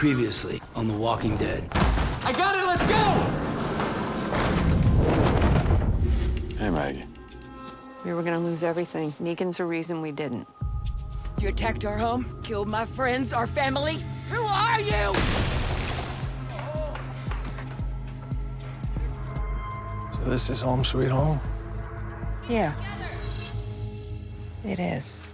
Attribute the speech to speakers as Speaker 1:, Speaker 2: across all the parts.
Speaker 1: Previously on The Walking Dead.
Speaker 2: I got it, let's go!
Speaker 3: Hey, Maggie.
Speaker 4: We were gonna lose everything. Negan's the reason we didn't.
Speaker 5: You attacked our home, killed my friends, our family. Who are you?
Speaker 6: So this is home sweet home?
Speaker 4: Yeah. It is.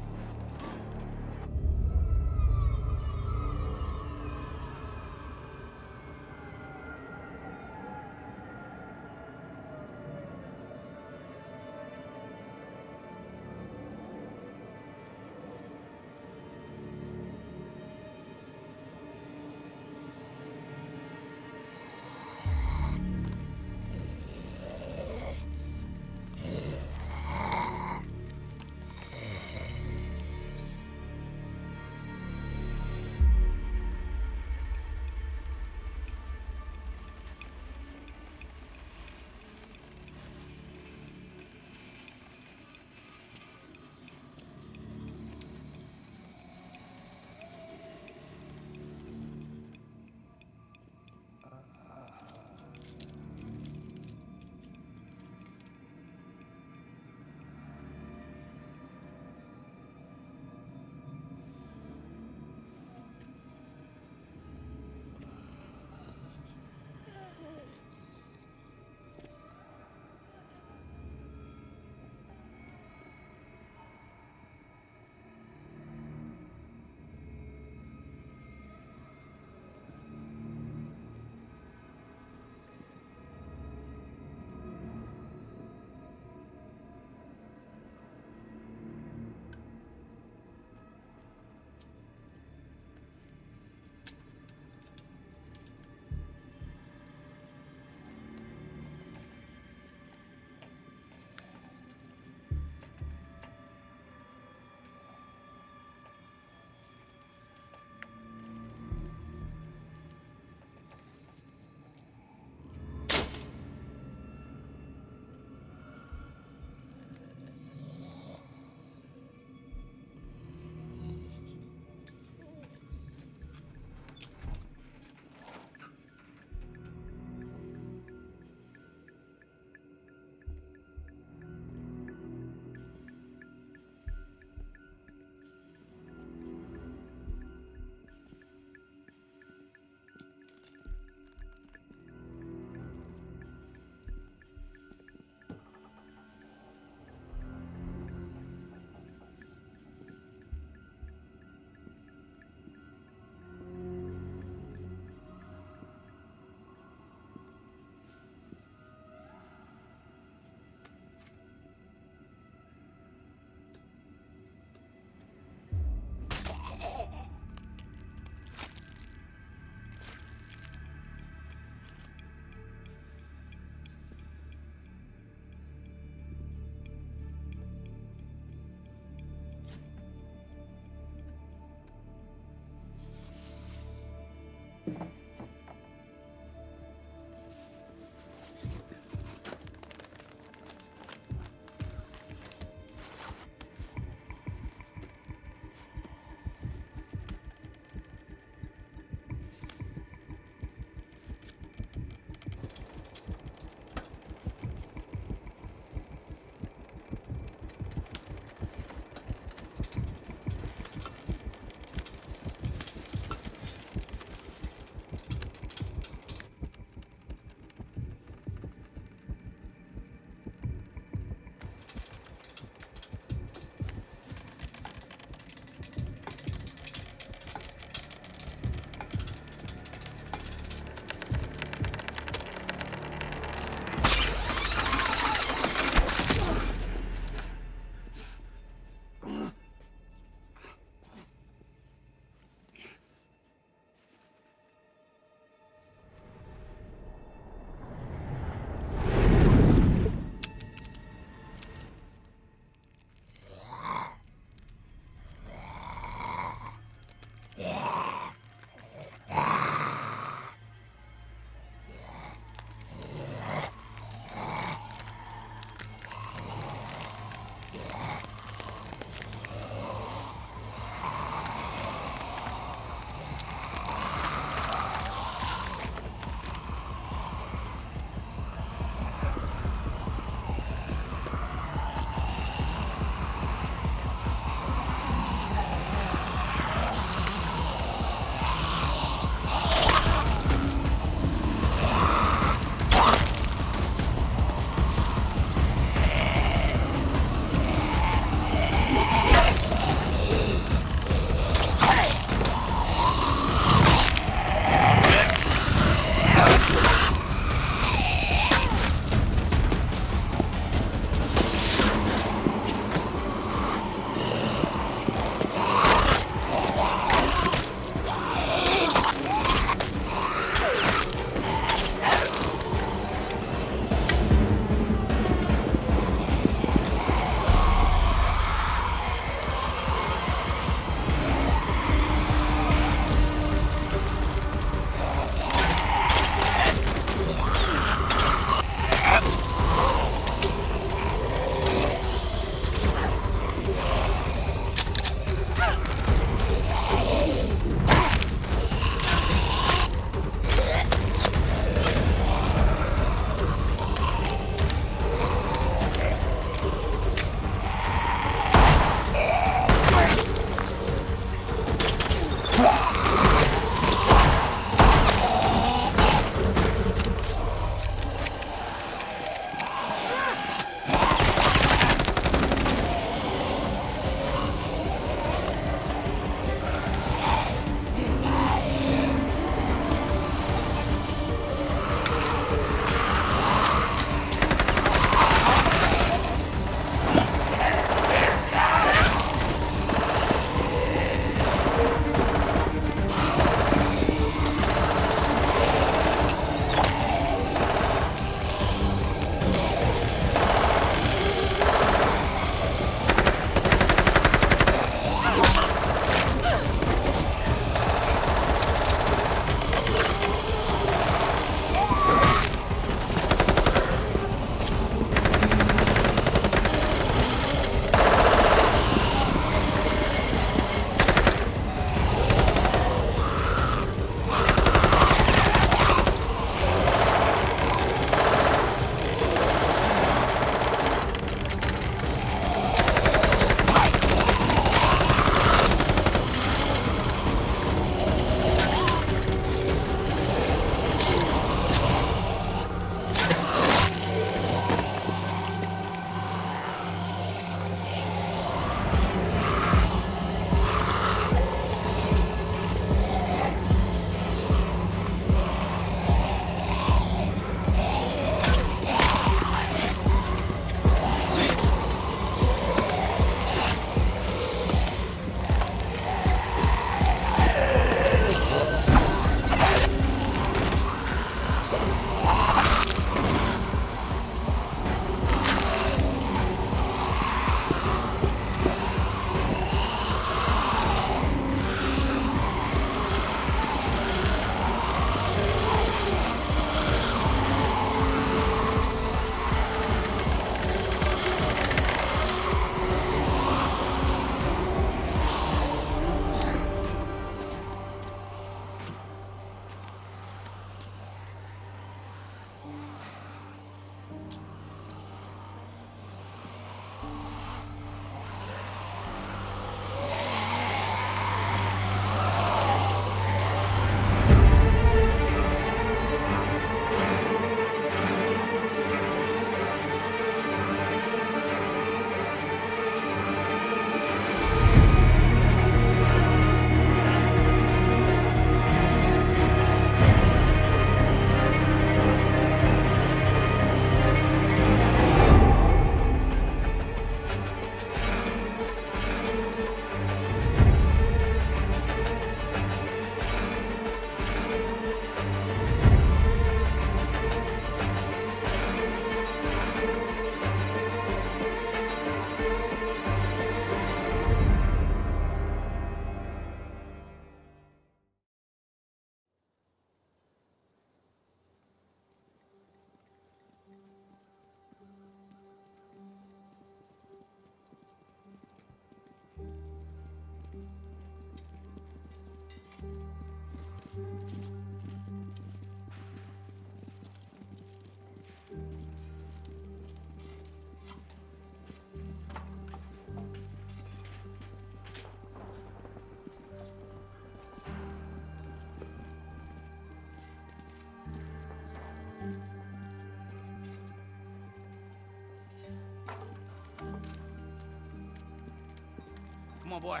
Speaker 1: Come on, boy.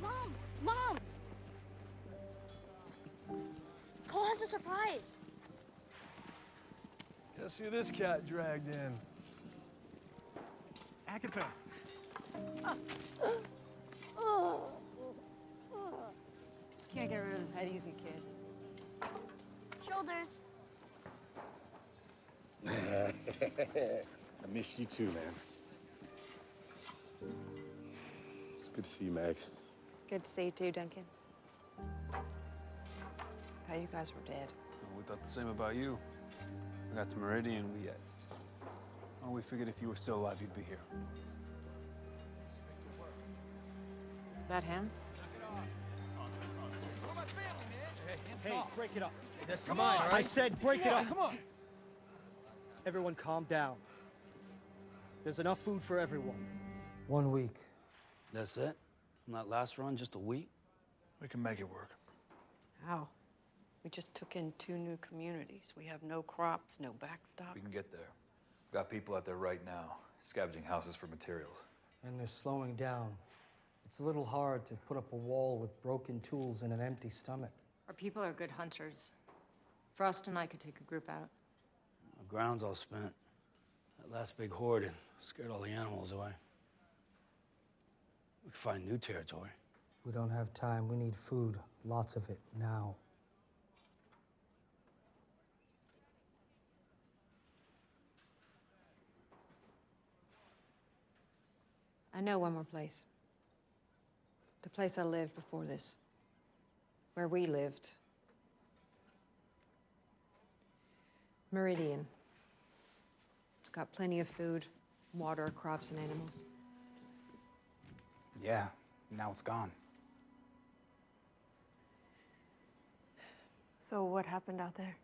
Speaker 7: Mom! Mom! Cole has a surprise.
Speaker 6: Guess who this cat dragged in?
Speaker 2: Agatha.
Speaker 4: Can't get rid of this head easy, kid.
Speaker 7: Shoulders.
Speaker 3: I miss you too, man. It's good to see you, Max.
Speaker 4: Good to see you too, Duncan. Thought you guys were dead.
Speaker 8: Well, we thought the same about you. We got to Meridian, we figured if you were still alive, you'd be here.
Speaker 4: That him?
Speaker 9: Hey, break it up.
Speaker 2: Come on, all right?
Speaker 9: I said break it up.
Speaker 2: Come on.
Speaker 9: Everyone calm down. There's enough food for everyone.
Speaker 6: 1 week.
Speaker 1: That's it? On that last run, just a week?
Speaker 6: We can make it work.
Speaker 4: How? We just took in 2 new communities. We have no crops, no backstop.
Speaker 10: We can get there. We've got people out there right now, scavenging houses for materials.
Speaker 11: And they're slowing down. It's a little hard to put up a wall with broken tools and an empty stomach.
Speaker 12: Our people are good hunters. Frost and I could take a group out.
Speaker 1: The ground's all spent. That last big horde scared all the animals away. We could find new territory.
Speaker 11: We don't have time. We need food. Lots of it, now.
Speaker 12: I know one more place. The place I lived before this. Where we lived. Meridian. It's got plenty of food, water, crops, and animals.
Speaker 13: Yeah, now it's gone.
Speaker 4: So what happened out there?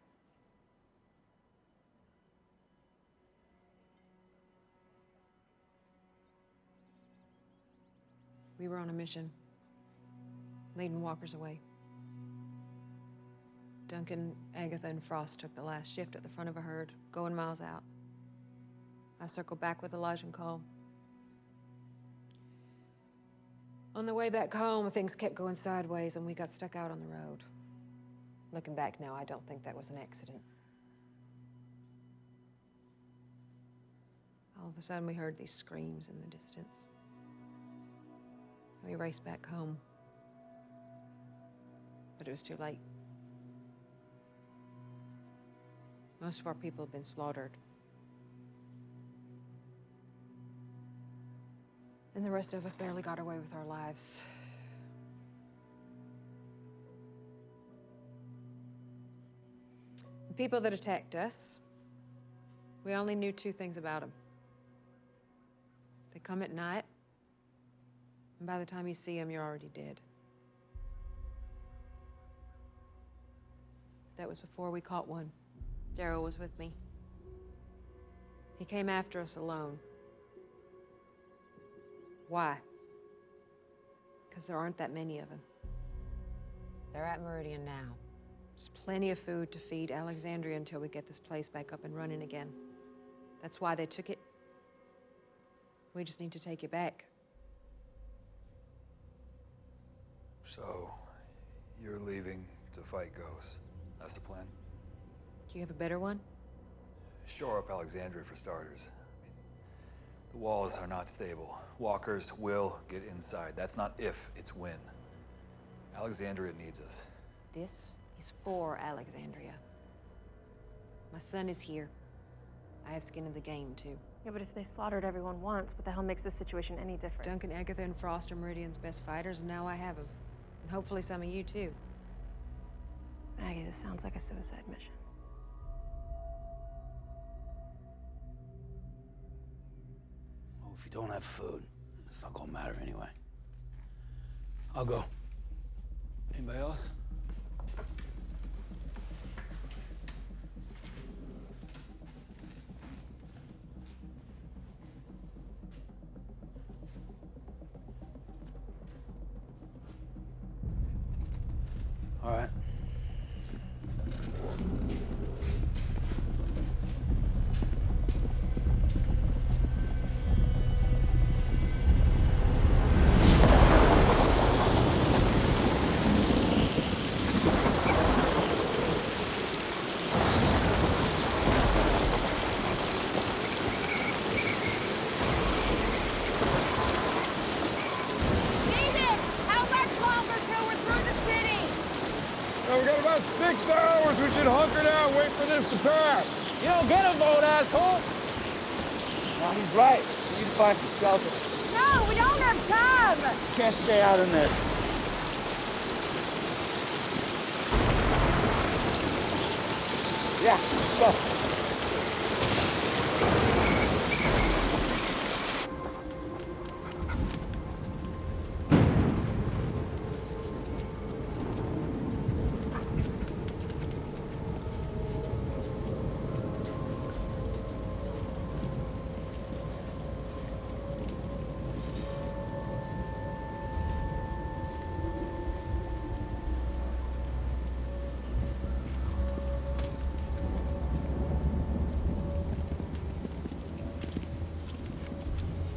Speaker 12: We were on a mission, leading walkers away. Duncan, Agatha, and Frost took the last shift at the front of a herd, going miles out. I circled back with Elijah and Cole. On the way back home, things kept going sideways and we got stuck out on the road. Looking back now, I don't think that was an accident. All of a sudden, we heard these screams in the distance. We raced back home, but it was too late. Most of our people had been slaughtered. And the rest of us barely got away with our lives. The people that attacked us, we only knew 2 things about them. They come at night, and by the time you see them, you're already dead. That was before we caught one. Daryl was with me. He came after us alone. Why? Because there aren't that many of them. They're at Meridian now. There's plenty of food to feed Alexandria until we get this place back up and running again. That's why they took it. We just need to take it back.
Speaker 10: So, you're leaving to fight ghosts. That's the plan?
Speaker 12: Do you have a better one?
Speaker 10: Shore up Alexandria for starters. I mean, the walls are not stable. Walkers will get inside. That's not if, it's when. Alexandria needs us.
Speaker 12: This is for Alexandria. My son is here. I have skin in the game, too.
Speaker 14: Yeah, but if they slaughtered everyone once, what the hell makes this situation any different?
Speaker 12: Duncan, Agatha, and Frost are Meridian's best fighters, and now I have them. And hopefully some of you, too.
Speaker 14: Maggie, this sounds like a suicide mission.
Speaker 1: Well, if you don't have food, it's not gonna matter anyway. I'll go. Anybody else? All right.
Speaker 7: David, how much longer till we're through the city?
Speaker 3: We got about 6 hours. We should hunker down, wait for this to pass.
Speaker 9: You don't get a vote, asshole!
Speaker 3: No, he's right. We need to find some shelter.
Speaker 7: No, we don't have time!
Speaker 3: Can't stay out in this. Yeah, let's go.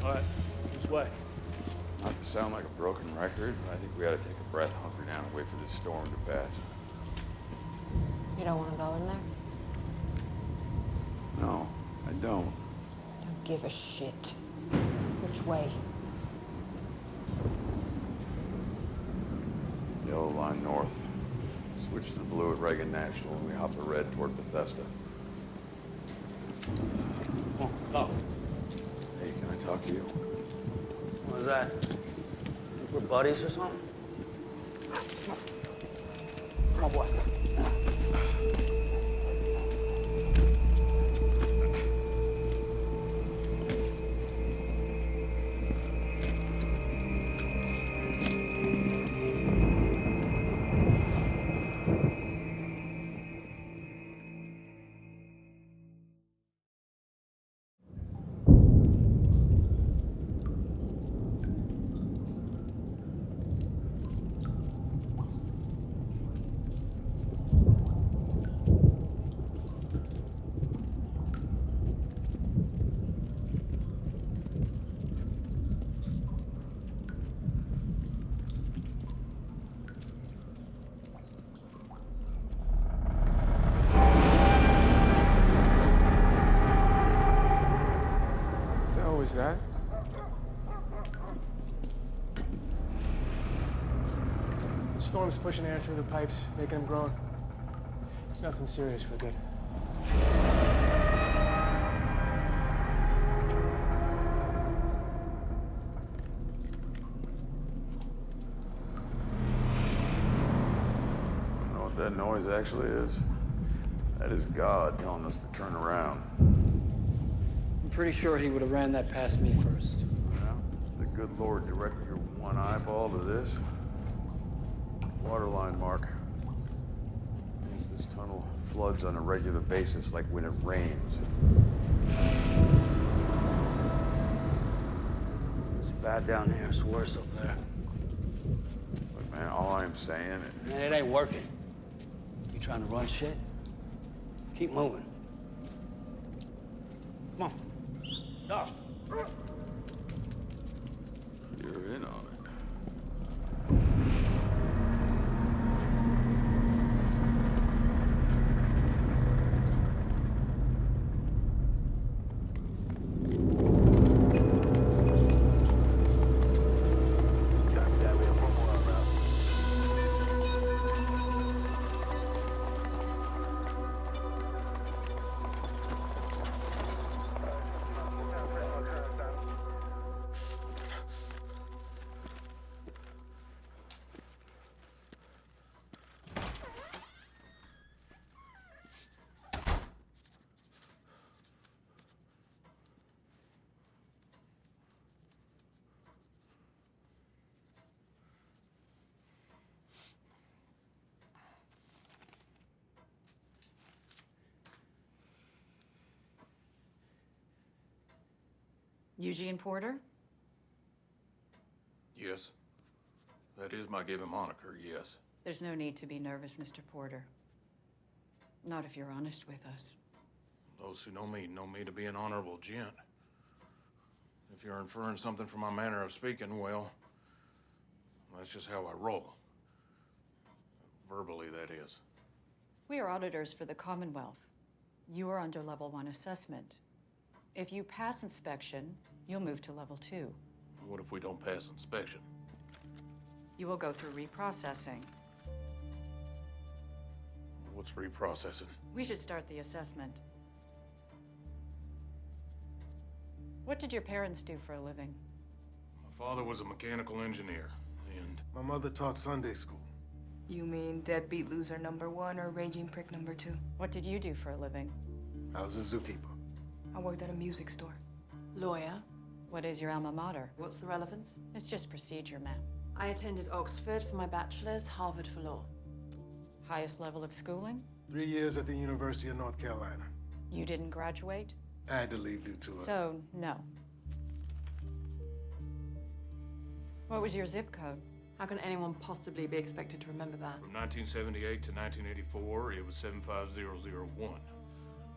Speaker 6: All right, this way.
Speaker 13: Not to sound like a broken record, but I think we ought to take a breath, hunker down, and wait for this storm to pass.
Speaker 12: You don't want to go in there?
Speaker 13: No, I don't.
Speaker 12: Don't give a shit. Which way?
Speaker 13: Yellow line north. Switch to the blue at Reagan National, and we hop the red toward Bethesda.
Speaker 1: Come on, go.
Speaker 13: Hey, can I talk to you?
Speaker 1: What was that? Think we're buddies or something? Come on, boy.
Speaker 3: What was that?
Speaker 6: The storm's pushing air through the pipes, making them groan. It's nothing serious, we're good.
Speaker 13: You know what that noise actually is? That is God telling us to turn around.
Speaker 1: I'm pretty sure he would have ran that past me first.
Speaker 13: Well, the good Lord directed your one eyeball to this. Waterline mark. Means this tunnel floods on a regular basis like when it rains.
Speaker 1: It's bad down here. It's worse up there.
Speaker 13: Look, man, all I'm saying is...
Speaker 1: Man, it ain't working. You trying to run shit? Keep moving. Come on. Go.
Speaker 13: You're in on it.
Speaker 15: Eugene Porter?
Speaker 3: Yes. That is my given moniker, yes.
Speaker 15: There's no need to be nervous, Mr. Porter. Not if you're honest with us.
Speaker 3: Those who know me to be an honorable gent. If you're inferring something from my manner of speaking, well, that's just how I roll. Verbally, that is.
Speaker 15: We are auditors for the Commonwealth. You are under level 1 assessment. If you pass inspection, you'll move to level 2.
Speaker 3: What if we don't pass inspection?
Speaker 15: You will go through reprocessing.
Speaker 3: What's reprocessing?
Speaker 15: We should start the assessment. What did your parents do for a living?
Speaker 3: My father was a mechanical engineer, and
Speaker 16: my mother taught Sunday school.
Speaker 17: You mean deadbeat loser #1 or raging prick #2?
Speaker 15: What did you do for a living?
Speaker 16: I was a zookeeper.
Speaker 17: I worked at a music store.
Speaker 15: Lawyer. What is your alma mater?
Speaker 18: What's the relevance?
Speaker 15: It's just procedure, ma'am.
Speaker 18: I attended Oxford for my bachelor's, Harvard for law.
Speaker 15: Highest level of schooling?
Speaker 16: 3 years at the University of North Carolina.
Speaker 15: You didn't graduate?
Speaker 16: I had to leave due to it.
Speaker 15: So, no. What was your zip code?
Speaker 18: How can anyone possibly be expected to remember that?
Speaker 3: from 1978 to 1984, it was 75001.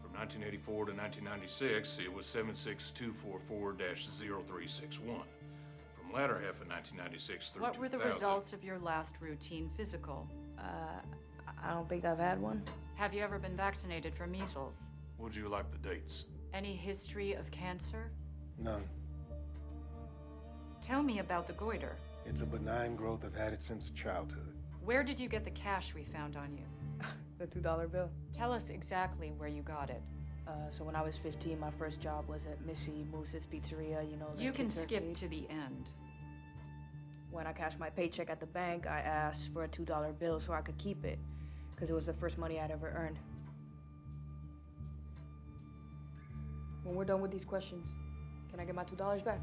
Speaker 3: From 1984 to 1996, it was 76244-0361. From latter half of 1996 through
Speaker 15: What were the
Speaker 3: 2000,
Speaker 15: results of your last routine physical?
Speaker 17: I don't think I've had one.
Speaker 15: Have you ever been vaccinated for measles?
Speaker 3: Would you like the dates?
Speaker 15: Any history of cancer?
Speaker 16: None.
Speaker 15: Tell me about the goiter.
Speaker 16: It's a benign growth. I've had it since childhood.
Speaker 15: Where did you get the cash we found on you?
Speaker 17: The $2 bill.
Speaker 15: Tell us exactly where you got it.
Speaker 17: So when I was 15, my first job was at Missy Moose's Pizzeria, you know.
Speaker 15: You can skip to the end.
Speaker 17: When I cashed my paycheck at the bank, I asked for a $2 bill so I could keep it, because it was the first money I'd ever earned. When we're done with these questions, can I get my $2 back?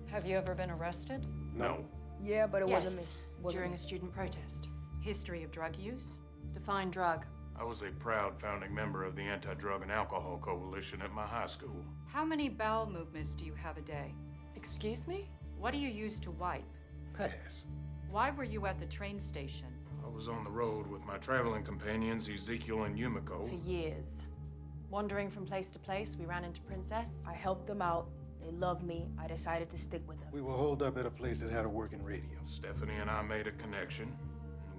Speaker 15: Have you ever been arrested?
Speaker 3: No.
Speaker 17: Yeah, but it wasn't me.
Speaker 18: During a student protest.
Speaker 15: History of drug use?
Speaker 18: Define drug.
Speaker 3: I was a proud founding member of the Anti-Drug and Alcohol Coalition at my high school.
Speaker 15: How many bowel movements do you have a day?
Speaker 18: Excuse me?
Speaker 15: What do you use to wipe?
Speaker 16: Pass.
Speaker 15: Why were you at the train station?
Speaker 3: I was on the road with my traveling companions, Ezekiel and Yumiko.
Speaker 18: For years. Wandering from place to place, we ran into Princess.
Speaker 17: I helped them out. They loved me. I decided to stick with them.
Speaker 16: We were holed up at a place that had a working radio.
Speaker 3: Stephanie and I made a connection.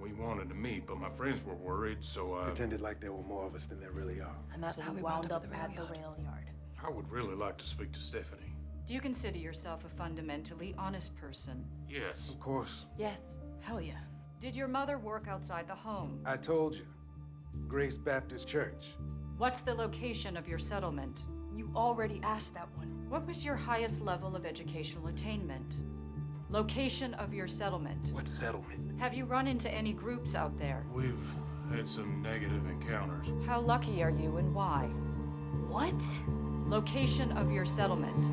Speaker 3: We wanted to meet, but my friends were worried, so I
Speaker 16: pretended like there were more of us than there really are.
Speaker 18: And that's
Speaker 17: So
Speaker 18: how
Speaker 17: we
Speaker 18: we
Speaker 17: wound up
Speaker 18: at
Speaker 17: at the rail yard.
Speaker 3: I would really like to speak to Stephanie.
Speaker 15: Do you consider yourself a fundamentally honest person?
Speaker 3: Yes.
Speaker 16: Of course.
Speaker 18: Yes.
Speaker 17: Hell yeah.
Speaker 15: Did your mother work outside the home?
Speaker 16: I told you. Grace Baptist Church.
Speaker 15: What's the location of your settlement?
Speaker 17: You already asked that one.
Speaker 15: What was your highest level of educational attainment? Location of your settlement.
Speaker 16: What settlement?
Speaker 15: Have you run into any groups out there?
Speaker 3: We've had some negative encounters.
Speaker 15: How lucky are you and why?
Speaker 17: What?
Speaker 15: Location of your settlement.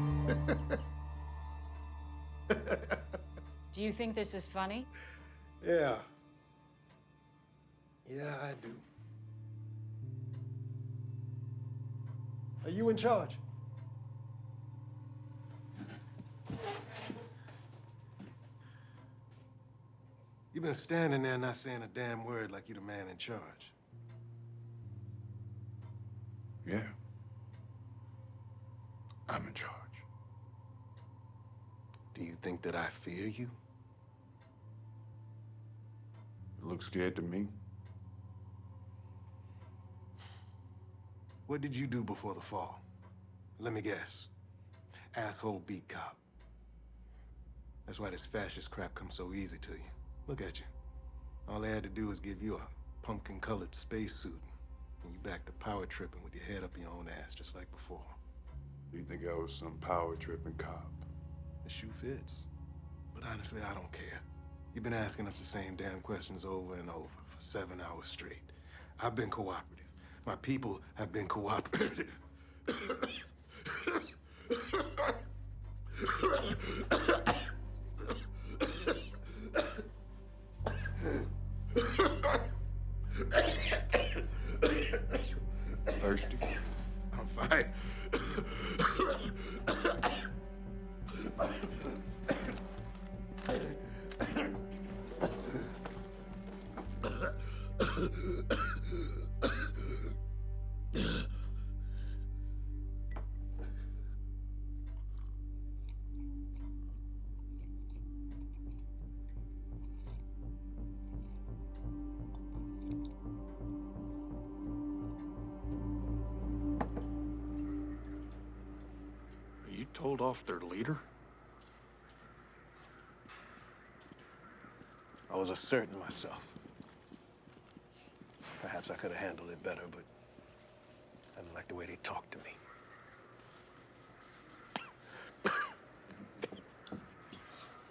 Speaker 15: Do you think this is funny?
Speaker 16: Yeah. Yeah, I do. Are you in charge? You've been standing there not saying a damn word like you're the man in charge.
Speaker 13: Yeah. I'm in charge.
Speaker 16: Do you think that I fear you?
Speaker 13: You look scared to me.
Speaker 16: What did you do before the fall? Let me guess. Asshole beat cop. That's why this fascist crap comes so easy to you. Look at you. All they had to do was give you a pumpkin-colored spacesuit, and you back to power tripping with your head up your own ass, just like before.
Speaker 13: You think I was some power-tripping cop?
Speaker 16: The shoe fits. But honestly, I don't care. You've been asking us the same damn questions over and over for 7 hours straight. I've been cooperative. My people have been cooperative.
Speaker 13: Thirsty?
Speaker 16: I'm fine.
Speaker 3: You told off their leader?
Speaker 16: I was asserting myself. Perhaps I could have handled it better, but I didn't like the way they talked to me.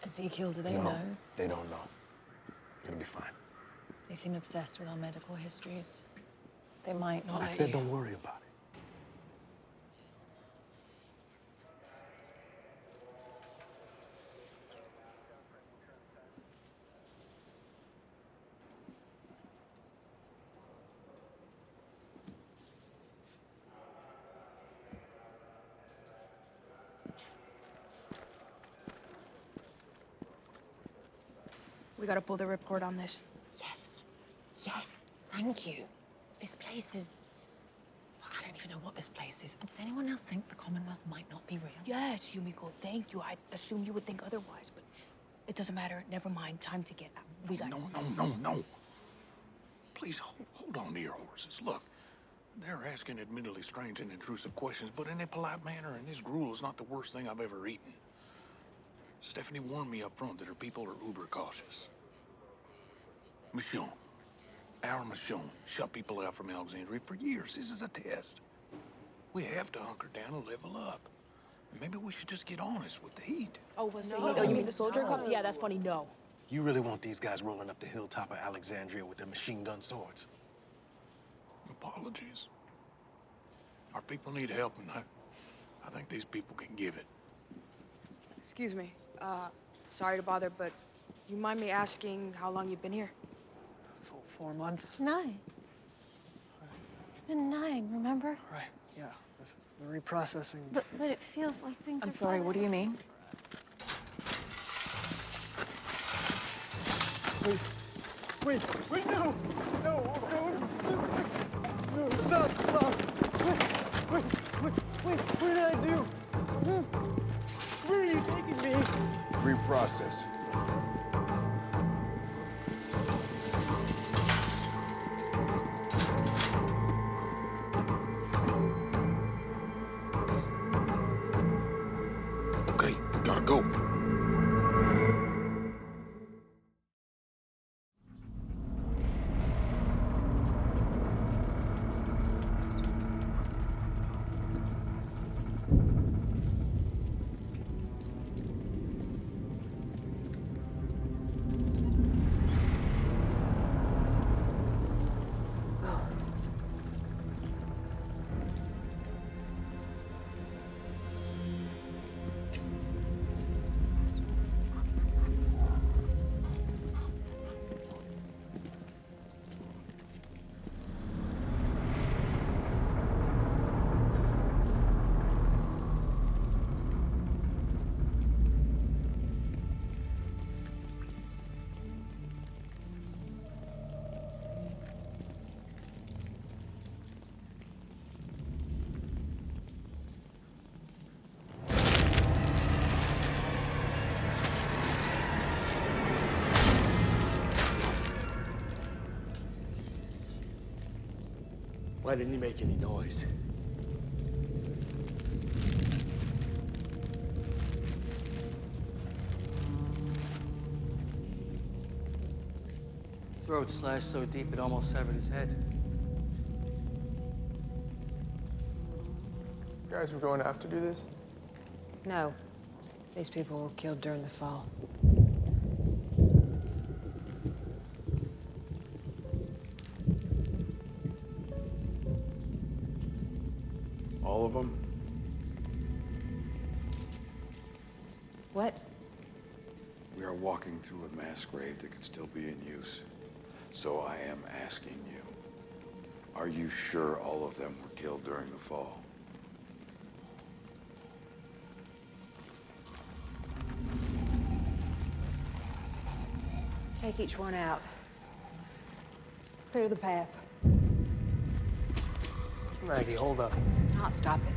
Speaker 18: Ezekiel, do they
Speaker 16: No,
Speaker 18: know?
Speaker 16: they don't know. It'll be fine.
Speaker 18: They seem obsessed with our medical histories. They might not
Speaker 16: I
Speaker 18: let
Speaker 16: said
Speaker 18: you.
Speaker 16: don't worry about it.
Speaker 17: We gotta pull the report on this.
Speaker 18: Yes. Yes. Thank you. This place is... I don't even know what this place is. Does anyone else think the Commonwealth might not be real?
Speaker 17: Yes, Yumiko, thank you. I assumed you would think otherwise, but it doesn't matter. Never mind. Time to get out. We got...
Speaker 3: No. Please hold on to your horses. Look, they're asking admittedly strange and intrusive questions, but in a polite manner, and this gruel is not the worst thing I've ever eaten. Stephanie warned me up front that her people are uber cautious. Michonne, our Michonne, shut people out from Alexandria for years. This is a test. We have to hunker down and level up. Maybe we should just get honest with the heat.
Speaker 17: Oh, was
Speaker 18: No.
Speaker 17: Oh, you mean the soldier cops? Yeah, that's funny. No.
Speaker 16: You really want these guys rolling up the hilltop of Alexandria with their machine gun swords?
Speaker 3: Apologies. Our people need help, and I think these people can give it.
Speaker 17: Excuse me. Sorry to bother, but you mind me asking how long you've been here?
Speaker 9: 4 months.
Speaker 14: 9. It's been 9, remember?
Speaker 9: Right, yeah. The reprocessing.
Speaker 14: But it feels like things
Speaker 18: I'm
Speaker 14: are
Speaker 18: sorry, what do you mean?
Speaker 6: Wait, no! No, stop! Wait, what did I do? Where are you taking me?
Speaker 13: Reprocess.
Speaker 3: Okay, gotta go.
Speaker 1: Why didn't he make any noise?
Speaker 11: Throat slashed so deep it almost severed his head.
Speaker 6: Guys, we're going to have to do this?
Speaker 12: No. These people were killed during the fall.
Speaker 13: All of them?
Speaker 12: What?
Speaker 13: We are walking through a mass grave that could still be in use. So I am asking you, are you sure all of them were killed during the fall?
Speaker 12: Take each one out. Clear the path.
Speaker 6: Maggie, hold up.
Speaker 12: I'll stop it.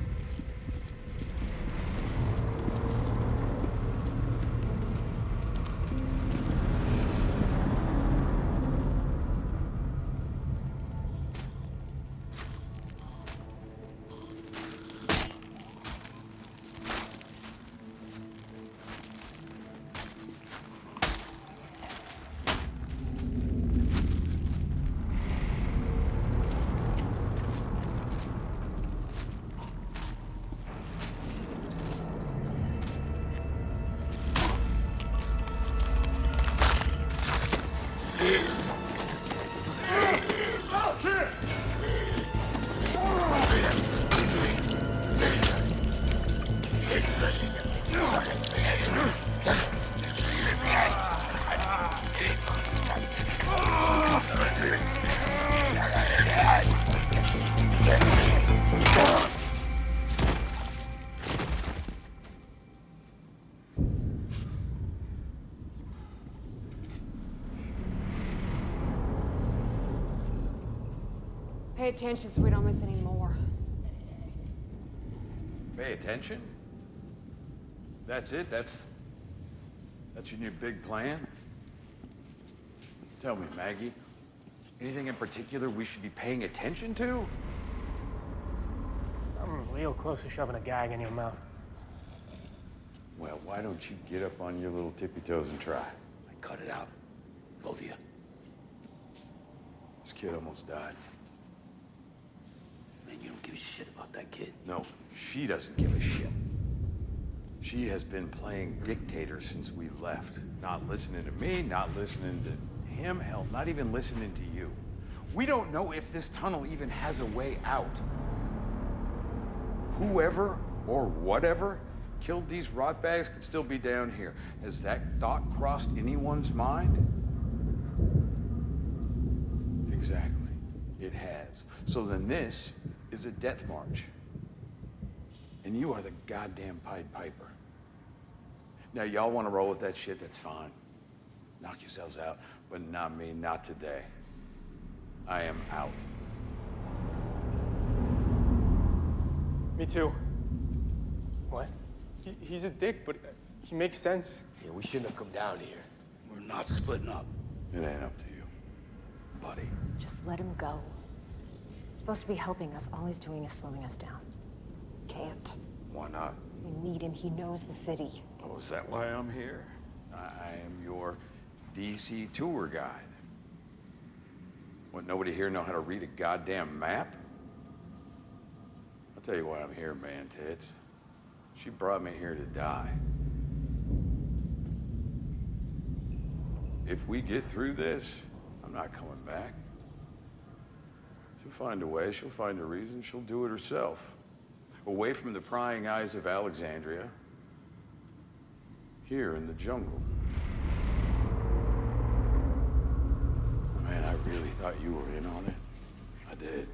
Speaker 12: Pay attention so we don't miss any more.
Speaker 13: Pay attention? That's it? That's your new big plan? Tell me, Maggie, anything in particular we should be paying attention to?
Speaker 6: I'm real close to shoving a gag in your mouth.
Speaker 13: Well, why don't you get up on your little tippy toes and try?
Speaker 1: Cut it out. Both of you.
Speaker 13: This kid almost died.
Speaker 1: Man, you don't give a shit about that kid.
Speaker 13: No, she doesn't give a shit. She has been playing dictator since we left. Not listening to me, not listening to him, hell, not even listening to you. We don't know if this tunnel even has a way out. Whoever or whatever killed these rotbags could still be down here. Has that thought crossed anyone's mind? Exactly. It has. So then this is a death march. And you are the goddamn Pied Piper. Now, y'all want to roll with that shit, that's fine. Knock yourselves out, but not me, not today. I am out.
Speaker 6: Me too. What? He's a dick, but he makes sense.
Speaker 1: Yeah, we shouldn't have come down here. We're not splitting up.
Speaker 13: It ain't up to you, buddy.
Speaker 14: Just let him go. He's supposed to be helping us. All he's doing is slowing us down.
Speaker 12: Can't.
Speaker 13: Why not?
Speaker 12: We need him. He knows the city.
Speaker 13: Oh, is that why I'm here? I am your DC tour guide. What, nobody here know how to read a goddamn map? I'll tell you why I'm here, man, tits. She brought me here to die. If we get through this, I'm not coming back. She'll find a way, she'll find a reason, she'll do it herself. Away from the prying eyes of Alexandria, here in the jungle. Man, I really thought you were in on it. I did.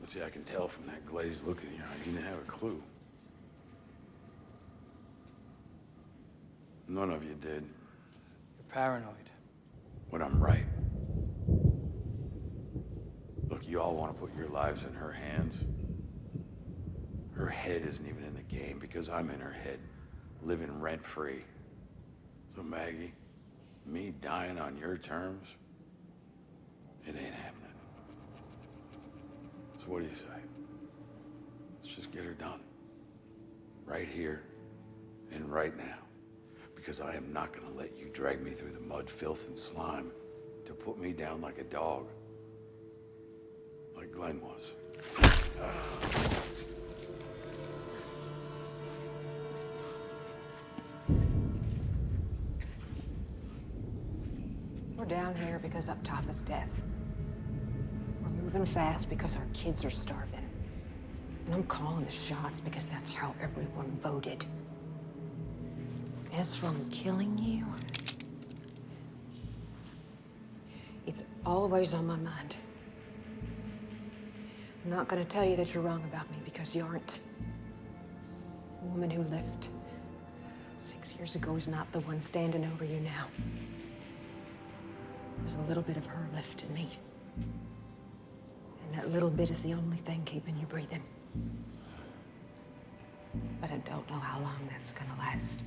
Speaker 13: But see, I can tell from that glazed look in your eye, you didn't have a clue. None of you did.
Speaker 1: You're paranoid.
Speaker 13: When I'm right. Look, you all want to put your lives in her hands. Her head isn't even in the game because I'm in her head, living rent-free. So Maggie, me dying on your terms, it ain't happening. So what do you say? Let's just get her done. Right here and right now. Because I am not gonna let you drag me through the mud, filth, and slime to put me down like a dog. Like Glenn was.
Speaker 12: We're down here because up top is death. We're moving fast because our kids are starving. And I'm calling the shots because that's how everyone voted. As for killing you, it's always on my mind. I'm not gonna tell you that you're wrong about me because you aren't. A woman who lived 6 years ago is not the one standing over you now. There's a little bit of her left in me. And that little bit is the only thing keeping you breathing. But I don't know how long that's gonna last.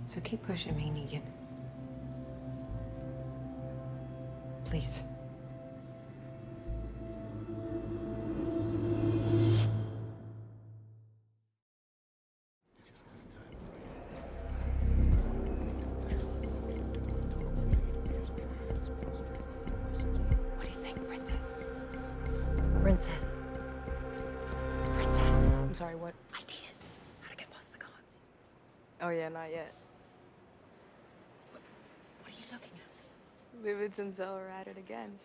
Speaker 12: So keep pushing me, Negan. Please.
Speaker 18: What do you think, Princess? Princess. Princess.
Speaker 17: I'm sorry, what?
Speaker 18: Ideas. How to get past the guards.
Speaker 17: Oh yeah, not yet.
Speaker 18: What are you looking at?
Speaker 17: Livitz and Zell are at it again.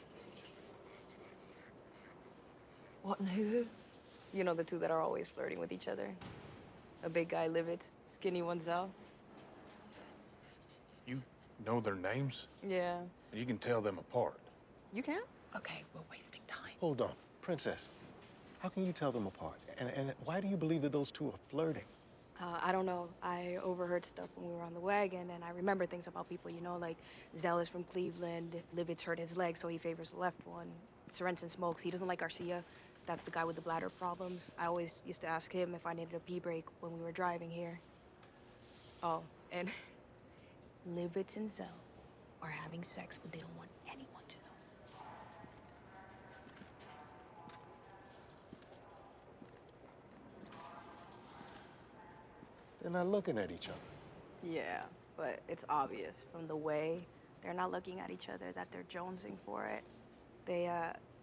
Speaker 12: What and who?
Speaker 17: You know, the two that are always flirting with each other. A big guy, Livitz, skinny one, Zell.
Speaker 3: You know their names?
Speaker 17: Yeah.
Speaker 3: You can tell them apart.
Speaker 17: You can?
Speaker 18: Okay, we're wasting time.
Speaker 16: Hold on. Princess, how can you tell them apart? And why do you believe that those two are flirting?
Speaker 17: I don't know. I overheard stuff when we were on the wagon, and I remember things about people, you know, like Zell is from Cleveland, Livitz hurt his leg, so he favors the left one. Sorensen smokes. He doesn't like Garcia. That's the guy with the bladder problems. I always used to ask him if I needed a pee break when we were driving here. Oh, and Livitz and Zell are having sex, but they don't want anyone to know.
Speaker 16: They're not looking at each other.
Speaker 17: Yeah, but it's obvious from the way they're not looking at each other that they're jonesing for it. They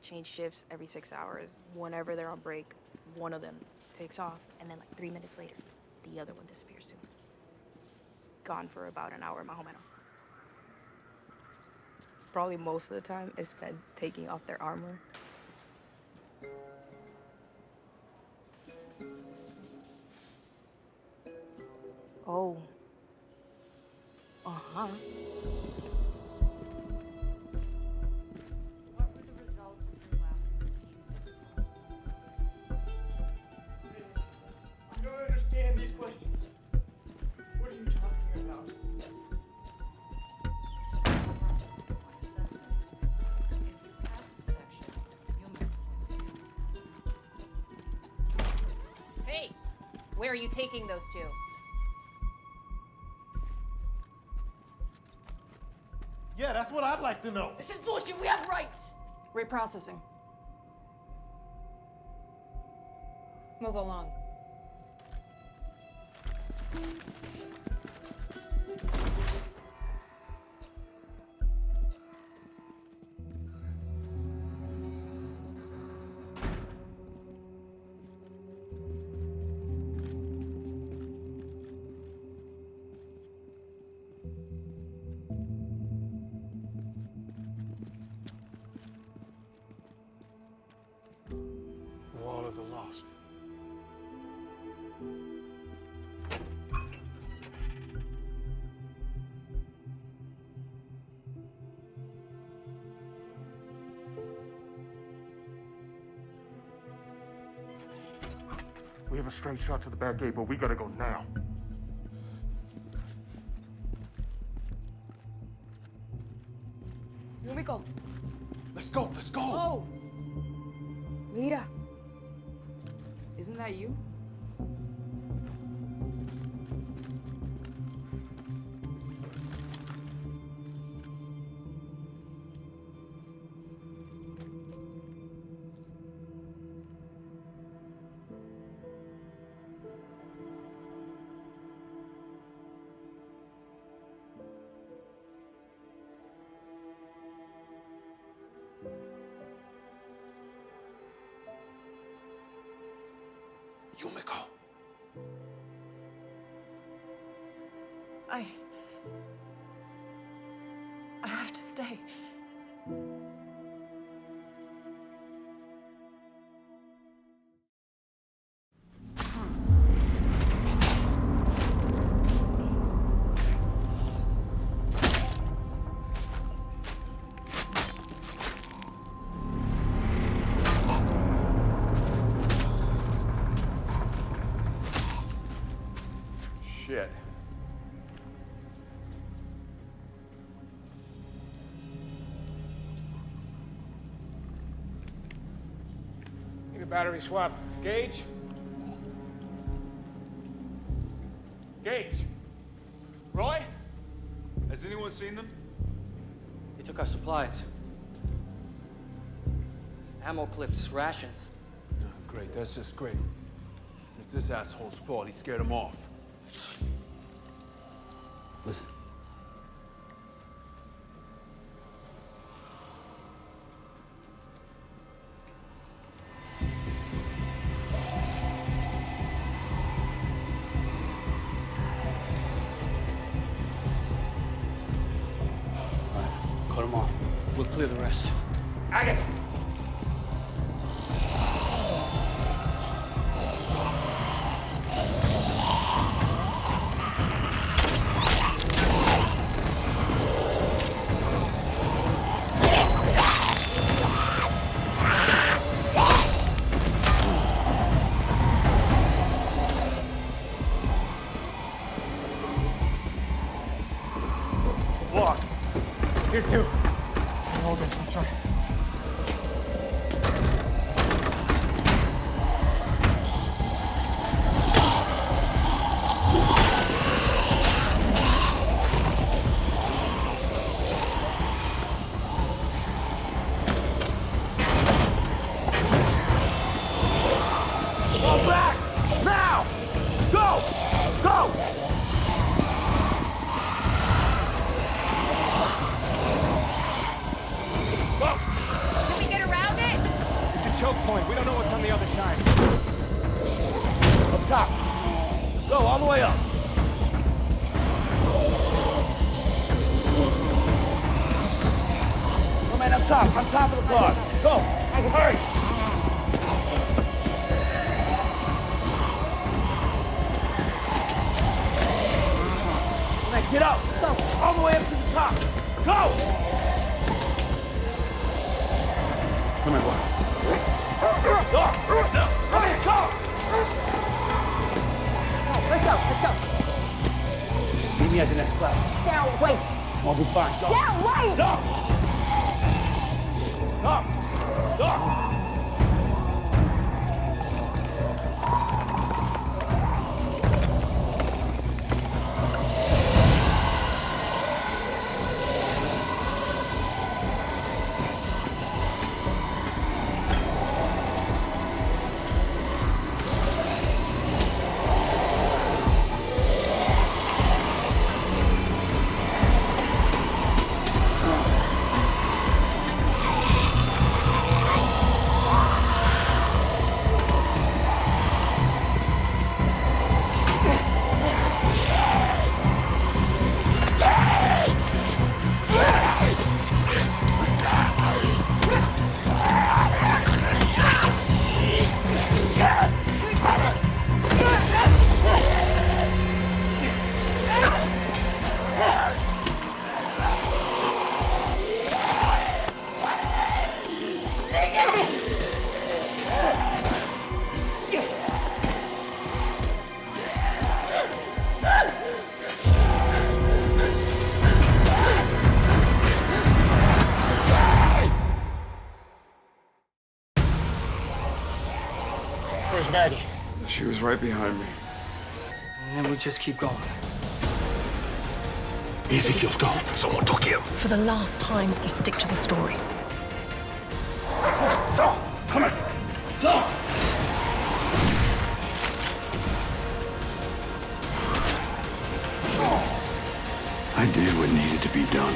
Speaker 17: change shifts every 6 hours. Whenever they're on break, one of them takes off, and then like 3 minutes later, the other one disappears too. Gone for about an hour, más o menos. Probably most of the time is spent taking off their armor. Oh. Uh-huh.
Speaker 6: I don't understand these questions. What are you talking about?
Speaker 12: Hey, where are you taking those two?
Speaker 6: Yeah, that's what I'd like to know.
Speaker 5: This is bullshit. We have rights.
Speaker 15: Reprocessing. Move along.
Speaker 16: Wall of the Lost.
Speaker 3: We have a straight shot to the back gate, but we gotta go now.
Speaker 17: Yumiko.
Speaker 16: Let's go, let's go!
Speaker 17: Oh! Mira. Isn't that you?
Speaker 16: Yumiko.
Speaker 18: I have to stay.
Speaker 13: Shit.
Speaker 2: Need a battery swap. Gage? Gage? Roy?
Speaker 8: Has anyone seen them?
Speaker 11: They took our supplies. Ammo clips, rations.
Speaker 13: Great, that's just great. It's this asshole's fault. He scared him off.
Speaker 1: Listen. Cut them off. We'll clear the rest.
Speaker 2: Agatha!
Speaker 6: Locked.
Speaker 2: Here too.
Speaker 6: Hold this, I'll try.
Speaker 2: Go back! Now! Go! Go!
Speaker 7: Can we get around it?
Speaker 2: It's a choke point. We don't know what's on the other side. Up top. Go all the way up. Go, man, up top. On top of the block. Go. Hurry. Man, get up. Go. All the way up to the top. Go. Come here, boy. Go! Come here, go!
Speaker 5: Let's go.
Speaker 1: Meet me at the next platform.
Speaker 5: Down, wait.
Speaker 1: I'll be fine. Go.
Speaker 5: Down, wait.
Speaker 1: Go!
Speaker 2: Go! Go!
Speaker 6: Where's Maggie?
Speaker 13: She was right behind me.
Speaker 11: And then we just keep going.
Speaker 16: Ezekiel's gone. Someone took him.
Speaker 18: For the last time, you stick to the story.
Speaker 16: Come on. Go! I did what needed to be done.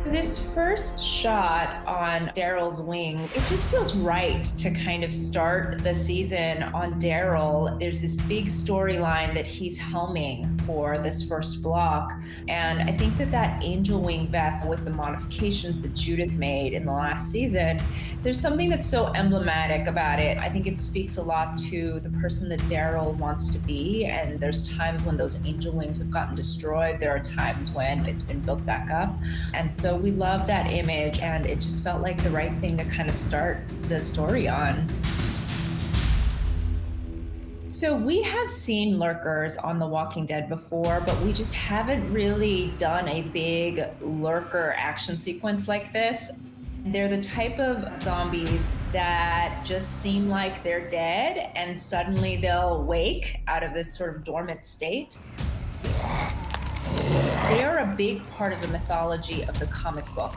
Speaker 19: This first shot on Daryl's wings, it just feels right to kind of start the season on Daryl. There's this big storyline that he's helming for this first block. And I think that that angel wing vest with the modifications that Judith made in the last season, there's something that's so emblematic about it. I think it speaks a lot to the person that Daryl wants to be. And there's times when those angel wings have gotten destroyed. There are times when it's been built back up. And so we love that image, and it just felt like the right thing to kind of start the story on. So we have seen lurkers on The Walking Dead before, but we just haven't really done a big lurker action sequence like this. They're the type of zombies that just seem like they're dead, and suddenly they'll wake out of this sort of dormant state. They are a big part of the mythology of the comic book.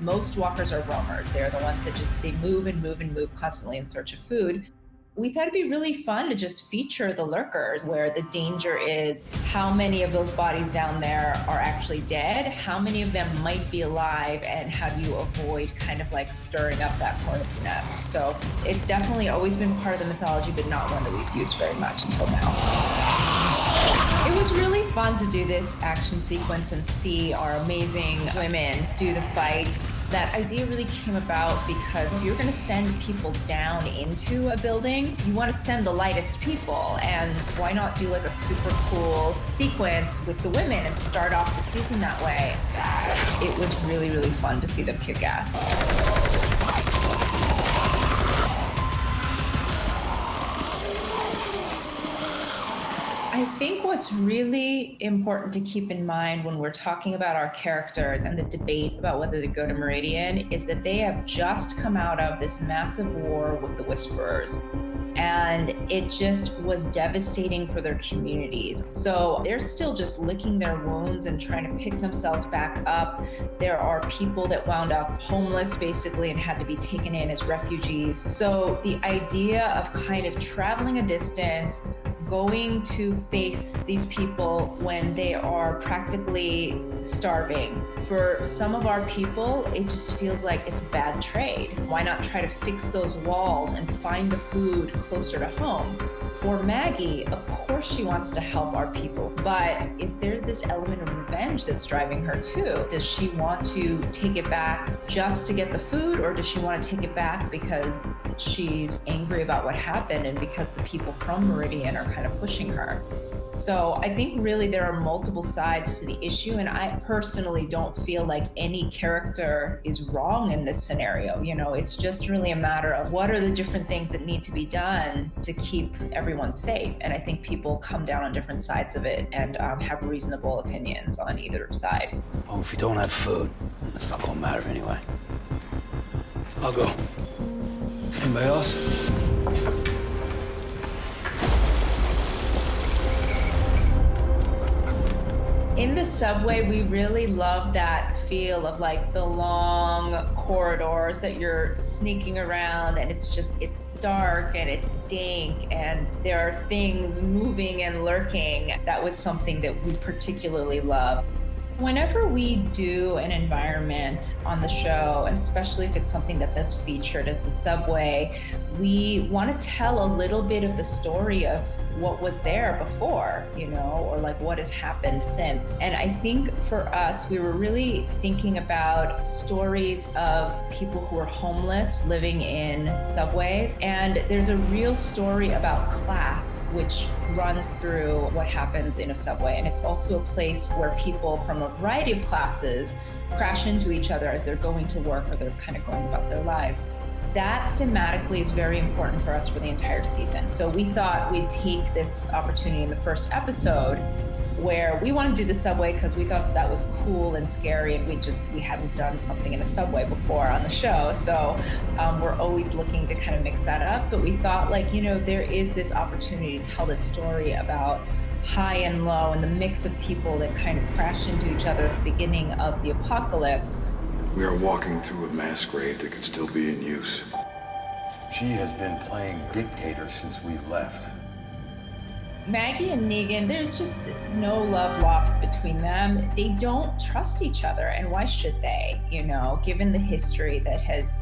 Speaker 19: Most walkers are roamers. They're the ones that they move and move and move constantly in search of food. We thought it'd be really fun to just feature the lurkers, where the danger is how many of those bodies down there are actually dead, how many of them might be alive, and how do you avoid kind of like stirring up that hornet's nest. So it's definitely always been part of the mythology, but not one that we've used very much until now. It was really fun to do this action sequence and see our amazing women do the fight. That idea really came about because if you're going to send people down into a building, you want to send the lightest people. And why not do like a super cool sequence with the women and start off the season that way? It was really, really fun to see them kick ass. I think what's really important to keep in mind when we're talking about our characters and the debate about whether to go to Meridian is that they have just come out of this massive war with the Whisperers. And it just was devastating for their communities. So they're still just licking their wounds and trying to pick themselves back up. There are people that wound up homeless basically and had to be taken in as refugees. So the idea of kind of traveling a distance, going to face these people when they are practically starving. For some of our people, it just feels like it's a bad trade. Why not try to fix those walls and find the food closer to home? For Maggie, of course she wants to help our people, but is there this element of revenge that's driving her too? Does she want to take it back just to get the food, or does she want to take it back because she's angry about what happened and because the people from Meridian are kind of pushing her? So I think really there are multiple sides to the issue, and I personally don't feel like any character is wrong in this scenario. You know, it's just really a matter of what are the different things that need to be done to keep everyone safe. And I think people come down on different sides of it and have reasonable opinions on either side.
Speaker 1: Oh, if you don't have food, it's not gonna matter anyway. I'll go. Anybody else?
Speaker 19: In the subway, we really love that feel of like the long corridors that you're sneaking around, and it's dark and it's dank and there are things moving and lurking. That was something that we particularly love. Whenever we do an environment on the show, and especially if it's something that's as featured as the subway, we want to tell a little bit of the story of what was there before, you know, or like what has happened since. And I think for us, we were really thinking about stories of people who are homeless living in subways. And there's a real story about class, which runs through what happens in a subway. And it's also a place where people from a variety of classes crash into each other as they're going to work or they're kind of going about their lives. That thematically is very important for us for the entire season. So we thought we'd take this opportunity in the first episode where we want to do the subway because we thought that was cool and scary, and we hadn't done something in a subway before on the show. So we're always looking to kind of mix that up. But we thought, like, you know, there is this opportunity to tell this story about high and low and the mix of people that kind of crash into each other at the beginning of the apocalypse.
Speaker 20: We are walking through a mass grave that could still be in use.
Speaker 21: She has been playing dictator since we left.
Speaker 19: Maggie and Negan, there's just no love lost between them. They don't trust each other, and why should they? You know, given the history that has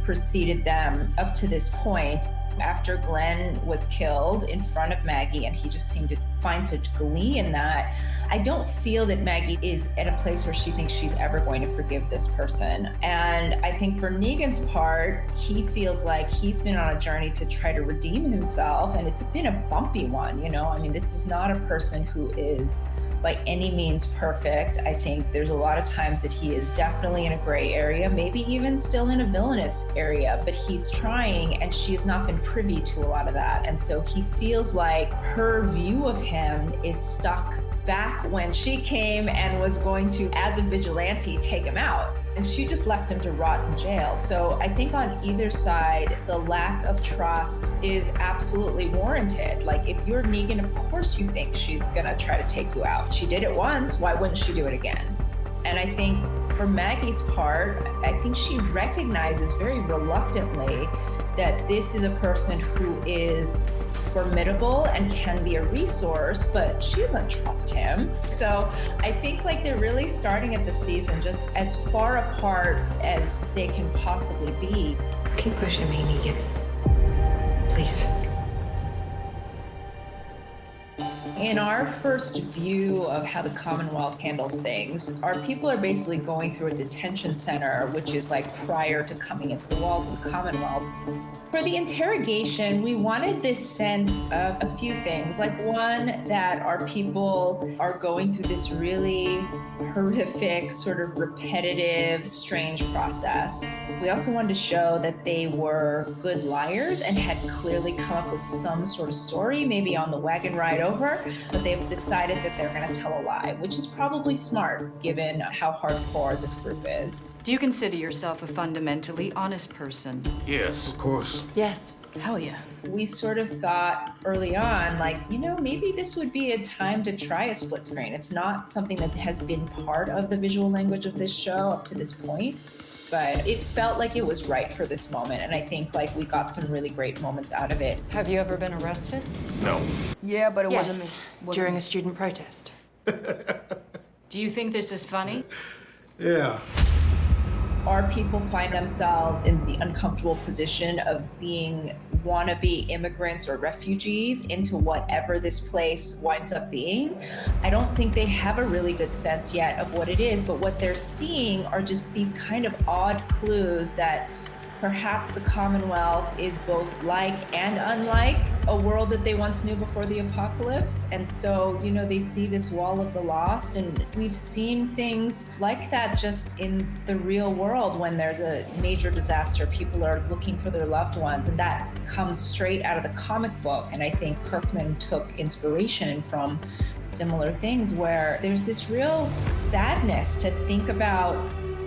Speaker 19: preceded them up to this point. After Glenn was killed in front of Maggie, and he just seemed to find such glee in that, I don't feel that Maggie is at a place where she thinks she's ever going to forgive this person. And I think for Negan's part, he feels like he's been on a journey to try to redeem himself, and it's been a bumpy one, you know? I mean, this is not a person who is by any means perfect. I think there's a lot of times that he is definitely in a gray area, maybe even still in a villainous area, but he's trying, and she has not been privy to a lot of that. And so he feels like her view of him is stuck back when she came and was going to, as a vigilante, take him out. And she just left him to rot in jail. So I think on either side, the lack of trust is absolutely warranted. Like, if you're Negan, of course you think she's gonna try to take you out. She did it once, why wouldn't she do it again? And I think for Maggie's part, I think she recognizes very reluctantly that this is a person who is formidable and can be a resource, but she doesn't trust him. So I think like they're really starting at the season just as far apart as they can possibly be.
Speaker 12: Keep pushing me, Negan. Please.
Speaker 19: In our first view of how the Commonwealth handles things, our people are basically going through a detention center, which is like prior to coming into the walls of the Commonwealth. For the interrogation, we wanted this sense of a few things. Like, one, that our people are going through this really horrific, sort of repetitive, strange process. We also wanted to show that they were good liars and had clearly come up with some sort of story, maybe on the wagon ride over, but they've decided that they're going to tell a lie, which is probably smart given how hardcore this group is.
Speaker 15: Do you consider yourself a fundamentally honest person?
Speaker 3: Yes, of course.
Speaker 15: Yes. Hell yeah.
Speaker 19: We sort of thought early on, like, you know, maybe this would be a time to try a split screen. It's not something that has been part of the visual language of this show up to this point, but it felt like it was right for this moment. And I think like we got some really great moments out of it.
Speaker 15: Have you ever been arrested?
Speaker 3: No.
Speaker 17: Yeah, but it
Speaker 15: Yes,
Speaker 17: wasn't
Speaker 15: during a student protest. Do you think this is funny?
Speaker 16: Yeah.
Speaker 19: Our people find themselves in the uncomfortable position of being wannabe immigrants or refugees into whatever this place winds up being. I don't think they have a really good sense yet of what it is, but what they're seeing are just these kind of odd clues that perhaps the Commonwealth is both like and unlike a world that they once knew before the apocalypse. And so, you know, they see this wall of the lost, and we've seen things like that just in the real world when there's a major disaster, people are looking for their loved ones, and that comes straight out of the comic book. And I think Kirkman took inspiration from similar things where there's this real sadness to think about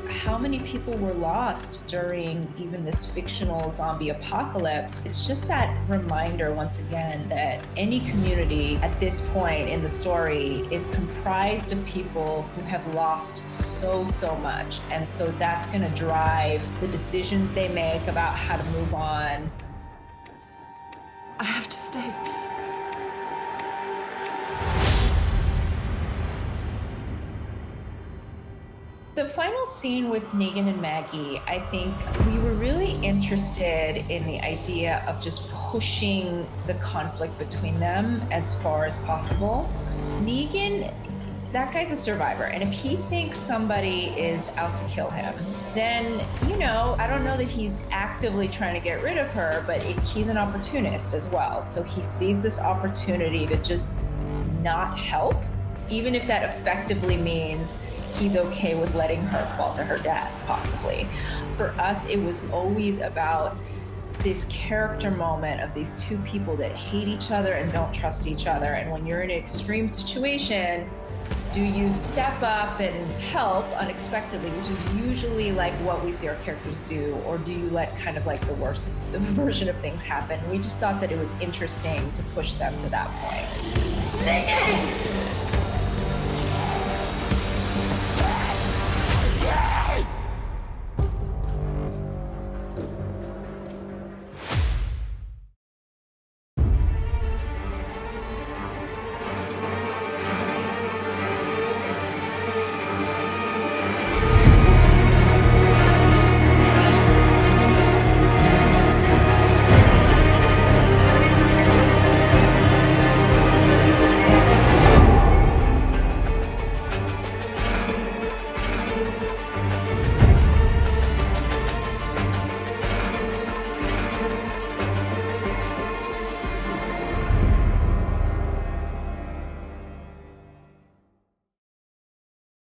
Speaker 19: how many people were lost during even this fictional zombie apocalypse. It's just that reminder once again that any community at this point in the story is comprised of people who have lost so much. And so that's going to drive the decisions they make about how to move on.
Speaker 18: I have to stay.
Speaker 19: The final scene with Negan and Maggie, I think we were really interested in the idea of just pushing the conflict between them as far as possible. Negan, that guy's a survivor, and if he thinks somebody is out to kill him, then, you know, I don't know that he's actively trying to get rid of her, but he's an opportunist as well. So he sees this opportunity to just not help, even if that effectively means he's okay with letting her fall to her death, possibly. For us, it was always about this character moment of these two people that hate each other and don't trust each other. And when you're in an extreme situation, do you step up and help unexpectedly, which is usually like what we see our characters do, or do you let kind of like the worst version of things happen? We just thought that it was interesting to push them to that point.